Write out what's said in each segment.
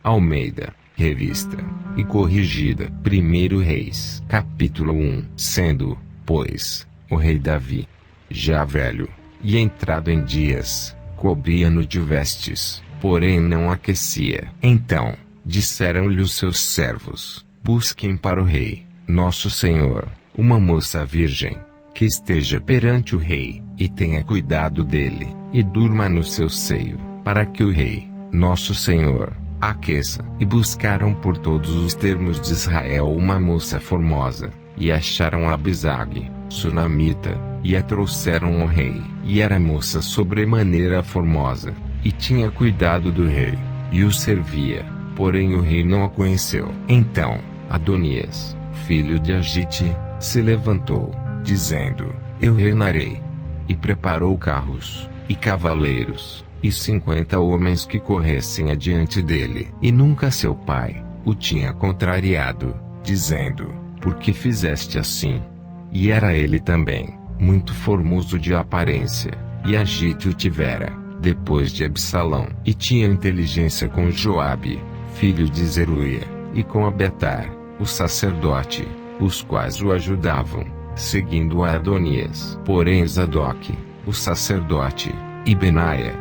Almeida, Revista e Corrigida. 1 Reis, capítulo 1. Sendo, pois, o rei Davi já velho, e entrado em dias, cobria-no de vestes, porém não aquecia. Então, disseram-lhe os seus servos: busquem para o rei, nosso senhor, uma moça virgem, que esteja perante o rei, e tenha cuidado dele, e durma no seu seio, para que o rei, nosso senhor, aqueça. E buscaram por todos os termos de Israel uma moça formosa, e acharam Abisag, sunamita, e a trouxeram ao rei. E era moça sobremaneira formosa, e tinha cuidado do rei, e o servia, porém o rei não a conheceu. Então, Adonias, filho de Agite, se levantou, dizendo: eu reinarei. E preparou carros, e cavaleiros, e 50 homens que corressem adiante dele. E nunca seu pai o tinha contrariado, dizendo: por que fizeste assim? E era ele também muito formoso de aparência, e Agite o tivera, depois de Absalão. E tinha inteligência com Joabe, filho de Zeruia, e com Abiatar, o sacerdote, os quais o ajudavam, seguindo a Adonias. Porém Zadok, o sacerdote, e Benaia,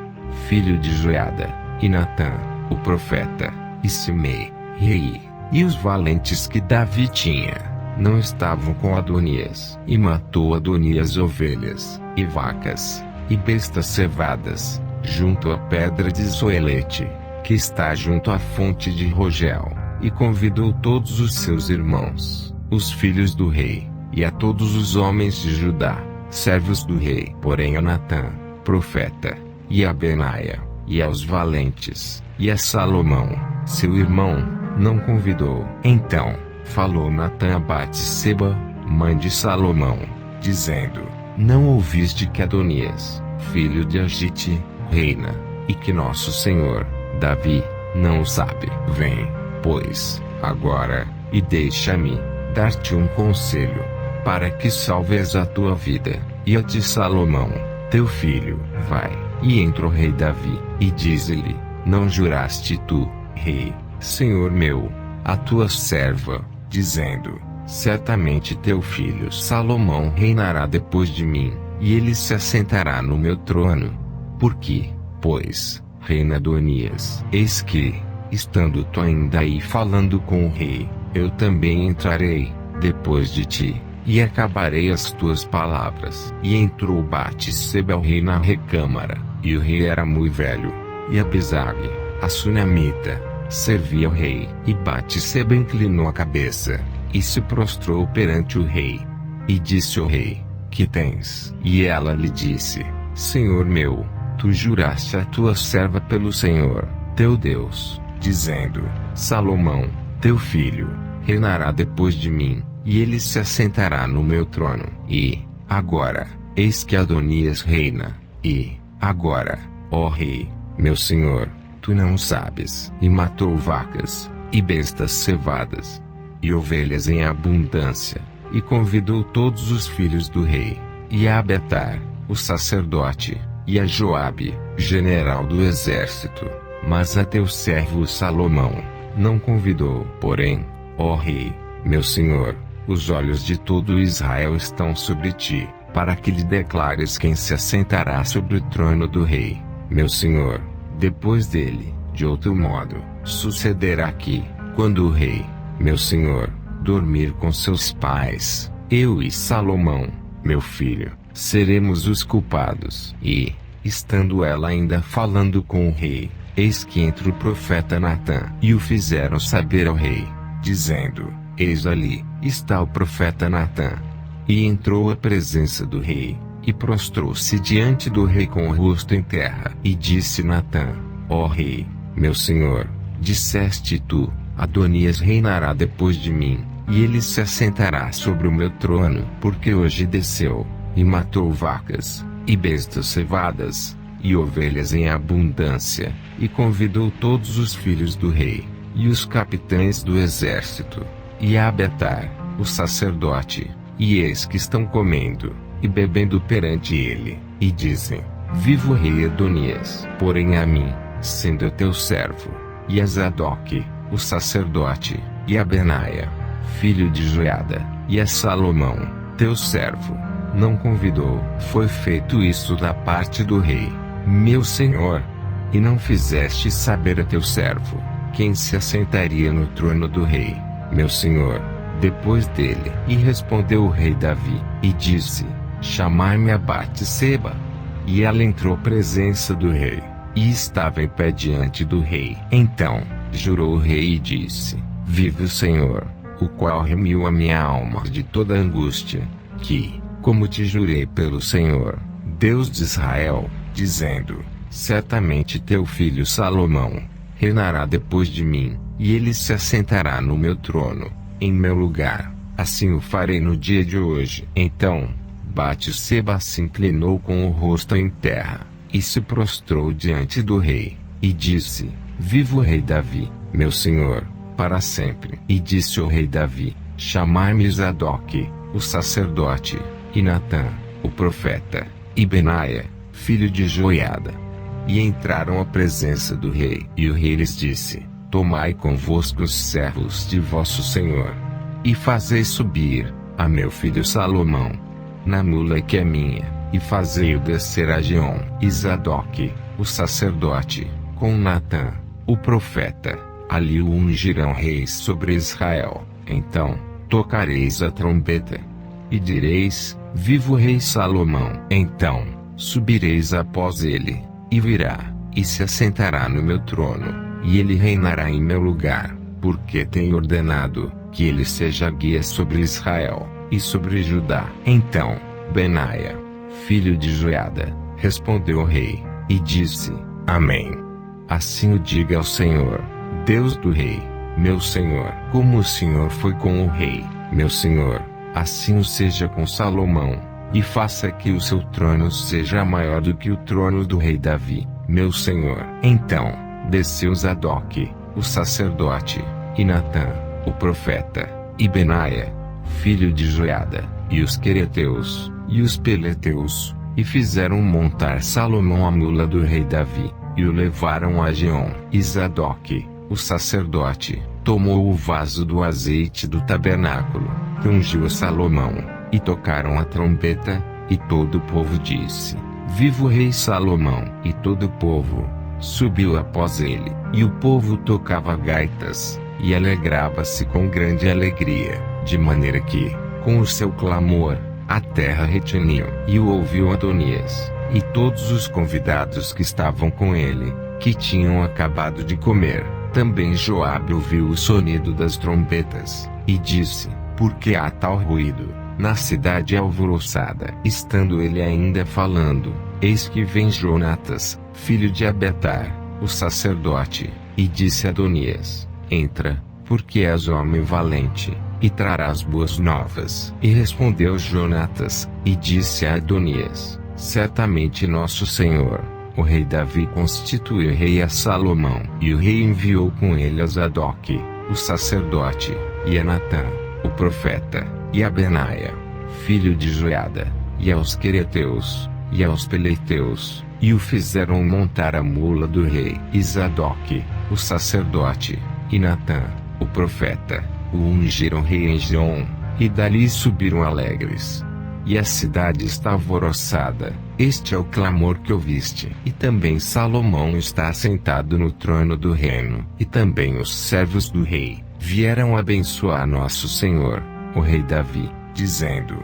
filho de Joiada, e Natã, o profeta, e Simei, rei, e os valentes que Davi tinha, não estavam com Adonias. E matou Adonias ovelhas, e vacas, e bestas cevadas, junto à pedra de Zoelete, que está junto à fonte de Rogel, e convidou todos os seus irmãos, os filhos do rei, e a todos os homens de Judá, servos do rei. Porém a Natã, profeta, e a Benaia, e aos valentes, e a Salomão, seu irmão, não convidou. Então falou Natã a Batseba, mãe de Salomão, dizendo: não ouviste que Adonias, filho de Agite, reina, e que nosso senhor, Davi, não o sabe? Vem, pois, agora, e deixa-me dar-te um conselho, para que salves a tua vida, e a de Salomão, teu filho. Vai, e entra o rei Davi, e diz-lhe: não juraste tu, rei, senhor meu, a tua serva, dizendo: certamente teu filho Salomão reinará depois de mim, e ele se assentará no meu trono? Por que, pois, reina Adonias? Eis que, estando tu ainda aí falando com o rei, eu também entrarei, depois de ti, e acabarei as tuas palavras. E entrou Batseba ao rei na recâmara, e o rei era muito velho, e Abisag, a sunamita, servia ao rei. E Batseba inclinou a cabeça, e se prostrou perante o rei. E disse ao rei: que tens? E ela lhe disse: senhor meu, tu juraste a tua serva pelo Senhor, teu Deus, dizendo: Salomão, teu filho, reinará depois de mim, e ele se assentará no meu trono. E, agora, eis que Adonias reina. E, agora, ó rei, meu senhor, tu não sabes. E matou vacas, e bestas cevadas, e ovelhas em abundância, e convidou todos os filhos do rei, e a Abiatar, o sacerdote, e a Joabe, general do exército, mas a teu servo Salomão não convidou. Porém, ó rei, meu senhor, os olhos de todo Israel estão sobre ti, para que lhe declares quem se assentará sobre o trono do rei, meu senhor, depois dele. De outro modo, sucederá que, quando o rei, meu senhor, dormir com seus pais, eu e Salomão, meu filho, seremos os culpados. E, estando ela ainda falando com o rei, eis que entra o profeta Natã, e o fizeram saber ao rei, dizendo: eis ali está o profeta Natã. E entrou à presença do rei, e prostrou-se diante do rei com o rosto em terra. E disse Natã: ó rei, meu senhor, disseste tu: Adonias reinará depois de mim, e ele se assentará sobre o meu trono. Porque hoje desceu, e matou vacas, e bestas cevadas, e ovelhas em abundância, e convidou todos os filhos do rei, e os capitães do exército, e a Abiatar, o sacerdote, e eis que estão comendo e bebendo perante ele, e dizem: viva o rei Adonias. Porém a mim, sendo eu teu servo, e a Zadok, o sacerdote, e a Benaia, filho de Joiada, e a Salomão, teu servo, não convidou. Foi feito isso da parte do rei, meu senhor. E não fizeste saber a teu servo, quem se assentaria no trono do rei, meu senhor, depois dele. E respondeu o rei Davi, e disse, chamai-me a Batseba. E ela entrou à presença do rei, e estava em pé diante do rei. Então, jurou o rei e disse, vive o Senhor, o qual remiu a minha alma de toda angústia, que, como te jurei pelo Senhor, Deus de Israel, dizendo, certamente teu filho Salomão reinará depois de mim, e ele se assentará no meu trono, em meu lugar. Assim o farei no dia de hoje. Então, Batseba se inclinou com o rosto em terra, e se prostrou diante do rei, e disse, viva o rei Davi, meu senhor, para sempre. E disse o rei Davi, chamai-me Zadok, o sacerdote, e Natã, o profeta, e Benaia, filho de Joiada. E entraram à presença do rei. E o rei lhes disse, tomai convosco os servos de vosso senhor, e fazei subir a meu filho Salomão na mula que é minha, e fazei-o descer a Gion. E Zadok, o sacerdote, com Natã, o profeta, ali o ungirão reis sobre Israel. Então, tocareis a trombeta, e direis, viva o rei Salomão. Então, subireis após ele, e virá, e se assentará no meu trono, e ele reinará em meu lugar, porque tenho ordenado, que ele seja guia sobre Israel, e sobre Judá. Então, Benaia, filho de Joiada, respondeu ao rei, e disse, amém. Assim o diga ao Senhor, Deus do rei, meu senhor. Como o Senhor foi com o rei, meu senhor, assim o seja com Salomão, e faça que o seu trono seja maior do que o trono do rei Davi, meu senhor. Então, desceu Zadok, o sacerdote, e Natã, o profeta, e Benaia, filho de Joiada, e os quereteus, e os peleteus, e fizeram montar Salomão a mula do rei Davi, e o levaram a Gion. E Zadok, o sacerdote, tomou o vaso do azeite do tabernáculo, que ungiu a Salomão, e tocaram a trombeta, e todo o povo disse, viva o rei Salomão. E todo o povo subiu após ele, e o povo tocava gaitas, e alegrava-se com grande alegria, de maneira que, com o seu clamor, a terra retiniu. E o ouviu Adonias, e todos os convidados que estavam com ele, que tinham acabado de comer. Também Joabe ouviu o sonido das trombetas, e disse, por que há tal ruído na cidade alvoroçada? Estando ele ainda falando, eis que vem Jonatas, filho de Abetar, o sacerdote, e disse a Adonias, entra, porque és homem valente, e trarás boas novas. E respondeu Jonatas, e disse a Adonias, certamente nosso senhor, o rei Davi constituiu rei a Salomão. E o rei enviou com ele a Zadok, o sacerdote, e a Natã, o profeta, e a Benaia, filho de Joiada, e aos quereteus, e aos peleteus, e o fizeram montar a mula do rei. E Zadok, o sacerdote, e Natã, o profeta, o ungiram rei em Gion, e dali subiram alegres. E a cidade está alvoroçada. Este é o clamor que ouviste. E também Salomão está assentado no trono do reino. E também os servos do rei vieram abençoar nosso senhor, o rei Davi, dizendo,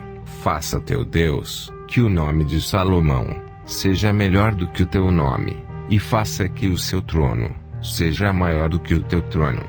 faça teu Deus, que o nome de Salomão seja melhor do que o teu nome, e faça que o seu trono seja maior do que o teu trono.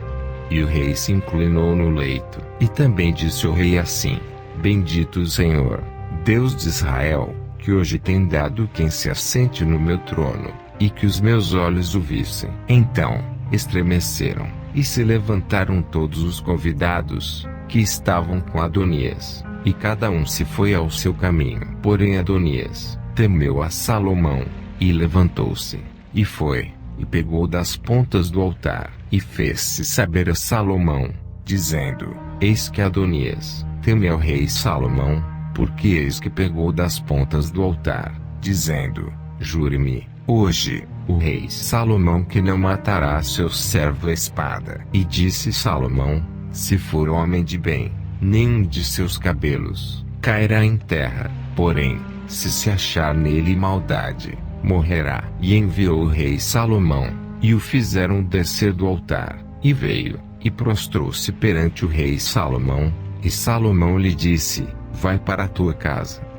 E o rei se inclinou no leito, e também disse o rei assim, bendito o Senhor, Deus de Israel, que hoje tem dado quem se assente no meu trono, e que os meus olhos o vissem. Então, estremeceram, e se levantaram todos os convidados, que estavam com Adonias, e cada um se foi ao seu caminho. Porém Adonias temeu a Salomão, e levantou-se, e foi, e pegou das pontas do altar, e fez-se saber a Salomão, dizendo, eis que Adonias teme ao rei Salomão, porque eis que pegou das pontas do altar, dizendo, jure-me, hoje, o rei Salomão que não matará seu servo à espada. E disse Salomão: se for homem de bem, nenhum de seus cabelos cairá em terra, porém, se achar nele maldade, morrerá. E enviou o rei Salomão, e o fizeram descer do altar, e veio, e prostrou-se perante o rei Salomão, e Salomão lhe disse: vai para a tua casa.